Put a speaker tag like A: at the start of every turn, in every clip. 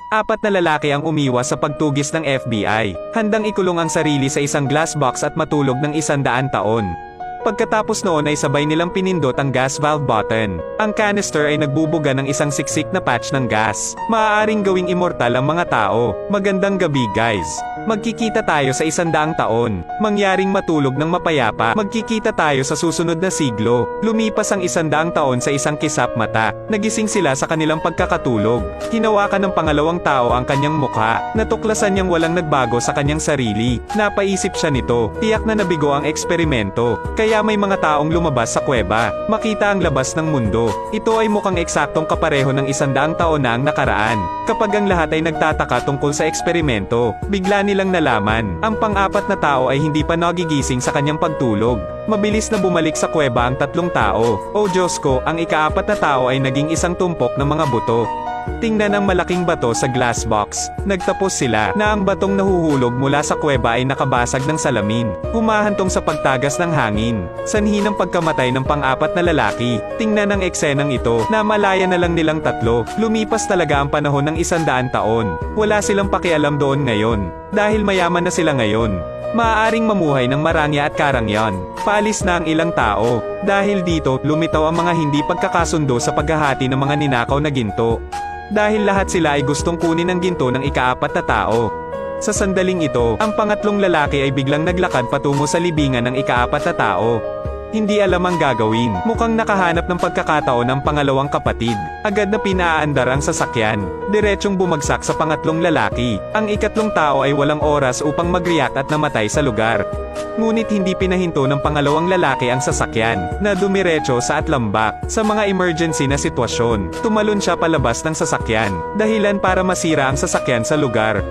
A: 4 na lalaki ang umiwas sa pagtugis ng FBI, handang ikulong ang sarili sa isang glass box at matulog ng 100 taon. Pagkatapos noon ay sabay nilang pinindot ang gas valve button. Ang canister ay nagbubuga ng isang siksik na patch ng gas. Maaaring gawing immortal ang mga tao. Magandang gabi guys. Magkikita tayo sa 100 taon. Mangyaring matulog ng mapayapa. Magkikita tayo sa susunod na siglo. Lumipas ang 100 taon sa isang kisap mata. Nagising sila sa kanilang pagkakatulog. Hinawakan ng pangalawang tao ang kanyang mukha. Natuklasan niyang walang nagbago sa kanyang sarili. Napaisip siya nito. Tiyak na nabigo ang eksperimento. Kaya may mga taong lumabas sa kuweba. Makita ang labas ng mundo. Ito ay mukhang eksaktong kapareho ng 100 taon na ang nakaraan. Kapag ang lahat ay nagtataka tungkol sa eksperimento, bigla nilang nalaman, ang pang-4 na tao ay hindi pa nagigising sa kanyang pagtulog. Mabilis na bumalik sa kuweba ang 3 tao. O Diyos ko, ang ika-4 na tao ay naging isang tumpok ng mga buto. Tingnan ang malaking bato sa glass box. Nagtapos sila na ang batong nahuhulog mula sa kuweba ay nakabasag ng salamin. Humahantong sa pagtagas ng hangin. Sanhi ng pagkamatay ng pang-4 na lalaki. Tingnan ang eksenang ito na malaya na lang nilang 3. Lumipas talaga ang panahon ng 100 taon. Wala silang pakialam doon ngayon. Dahil mayaman na sila ngayon. Maaaring mamuhay ng marangya at karangyan. Paalis na ang ilang tao. Dahil dito, lumitaw ang mga hindi pagkakasundo sa paghahati ng mga ninakaw na ginto. Dahil lahat sila ay gustong kunin ang ginto ng ika-4 na tao. Sa sandaling ito, ang pangatlong lalaki ay biglang naglakad patungo sa libingan ng ika-4 na tao. Hindi alam ang gagawin. Mukhang nakahanap ng pagkakataon ang pangalawang kapatid. Agad na pinaandar ang sasakyan. Diretsyong bumagsak sa pangatlong lalaki. Ang ikatlong tao ay walang oras upang mag-react at namatay sa lugar. Ngunit hindi pinahinto ng pangalawang lalaki ang sasakyan, na dumiretso sa atlambak. Sa mga emergency na sitwasyon, tumalon siya palabas ng sasakyan, dahilan para masira ang sasakyan sa lugar.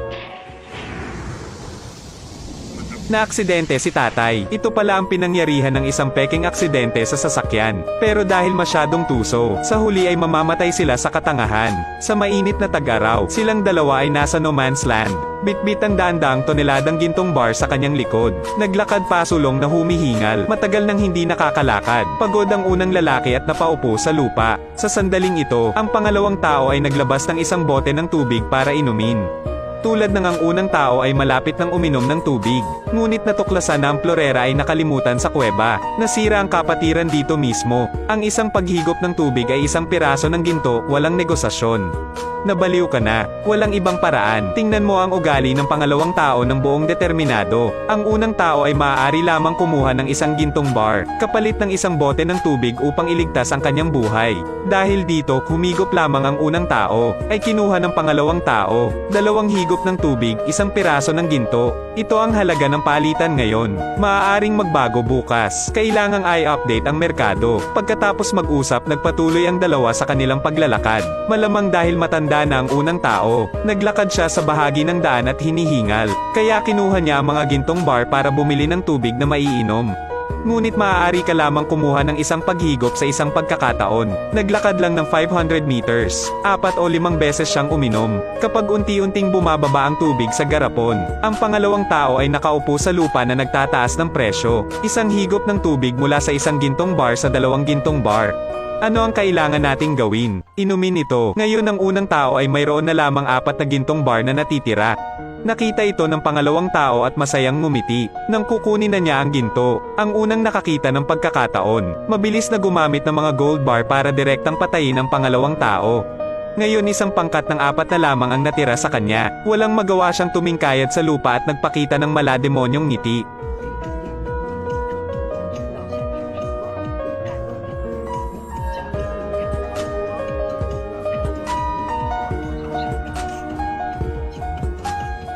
A: Naaksidente si tatay. Ito pala ang pinangyarihan ng isang peking aksidente sa sasakyan. Pero dahil masyadong tuso, sa huli ay mamamatay sila sa katangahan. Sa mainit na tag-araw, silang dalawa ay nasa no man's land. Bitbit ang daan-daang toneladang gintong bar sa kanyang likod. Naglakad pasulong na humihingal. Matagal nang hindi nakakalakad. Pagod ang unang lalaki at napaupo sa lupa. Sa sandaling ito, ang pangalawang tao ay naglabas ng isang bote ng tubig para inumin. Tulad ng ang unang tao ay malapit ng uminom ng tubig. Ngunit natuklasan na ang plorera ay nakalimutan sa kuweba. Nasira ang kapatiran dito mismo. Ang isang paghigop ng tubig ay isang piraso ng ginto, walang negosasyon. Nabaliw ka na. Walang ibang paraan. Tingnan mo ang ugali ng pangalawang tao ng buong determinado. Ang unang tao ay maaari lamang kumuha ng isang gintong bar, kapalit ng isang bote ng tubig upang iligtas ang kanyang buhay. Dahil dito, humigop lamang ang unang tao, ay kinuha ng pangalawang tao. 2 higop ng tubig, isang piraso ng ginto. Ito ang halaga ng palitan ngayon. Maaaring magbago bukas. Kailangang i-update ang merkado. Pagkatapos mag-usap, nagpatuloy ang dalawa sa kanilang paglalakad. Malamang dahil matanda na ang unang tao, naglakad siya sa bahagi ng daan at hinihingal. Kaya kinuha niya ang mga gintong bar para bumili ng tubig na maiinom. Ngunit maaari ka lamang kumuha ng isang paghigop sa isang pagkakataon. Naglakad lang ng 500 meters. 4 o 5 beses siyang uminom. Kapag unti-unting bumababa ang tubig sa garapon, ang pangalawang tao ay nakaupo sa lupa na nagtataas ng presyo. Isang higop ng tubig mula sa isang gintong bar sa 2 gintong bar. Ano ang kailangan nating gawin? Inumin ito. Ngayon ang unang tao ay mayroon na lamang 4 na gintong bar na natitira. Nakita ito ng pangalawang tao at masayang ngumiti. Nang kukunin na niya ang ginto, ang unang nakakita ng pagkakataon, mabilis na gumamit ng mga gold bar para direktang patayin ang pangalawang tao. Ngayon isang pangkat ng 4 na lamang ang natira sa kanya. Walang magawa siyang tumingkayad sa lupa at nagpakita ng malademonyong ngiti.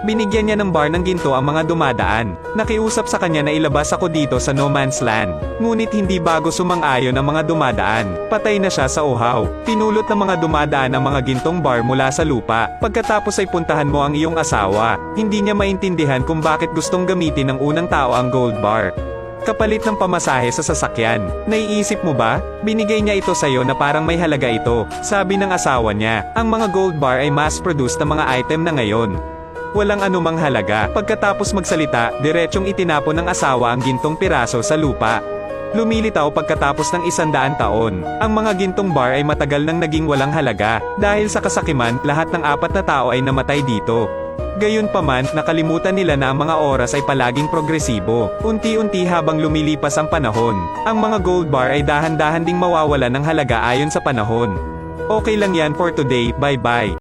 A: Binigyan niya ng bar ng ginto ang mga dumadaan. Nakiusap sa kanya na ilabas ako dito sa no man's land. Ngunit hindi bago sumang-ayon ang mga dumadaan. Patay na siya sa uhaw. Pinulot ng mga dumadaan ang mga gintong bar mula sa lupa. Pagkatapos ay puntahan mo ang iyong asawa. Hindi niya maintindihan kung bakit gustong gamitin ng unang tao ang gold bar. Kapalit ng pamasahe sa sasakyan. Naiisip mo ba? Binigay niya ito sa'yo na parang may halaga ito. Sabi ng asawa niya, ang mga gold bar ay mass-produced na mga item na ngayon. Walang anumang halaga. Pagkatapos magsalita, diretsyong itinapon ng asawa ang gintong piraso sa lupa. lumilitaw pagkatapos ng 100 taon. Ang mga gintong bar ay matagal nang naging walang halaga. Dahil sa kasakiman, lahat ng 4 na tao ay namatay dito. Gayunpaman, nakalimutan nila na ang mga oras ay palaging progresibo. Unti-unti habang lumilipas ang panahon, ang mga gold bar ay dahan-dahan ding mawawala ng halaga ayon sa panahon. Okay lang yan for today, bye-bye.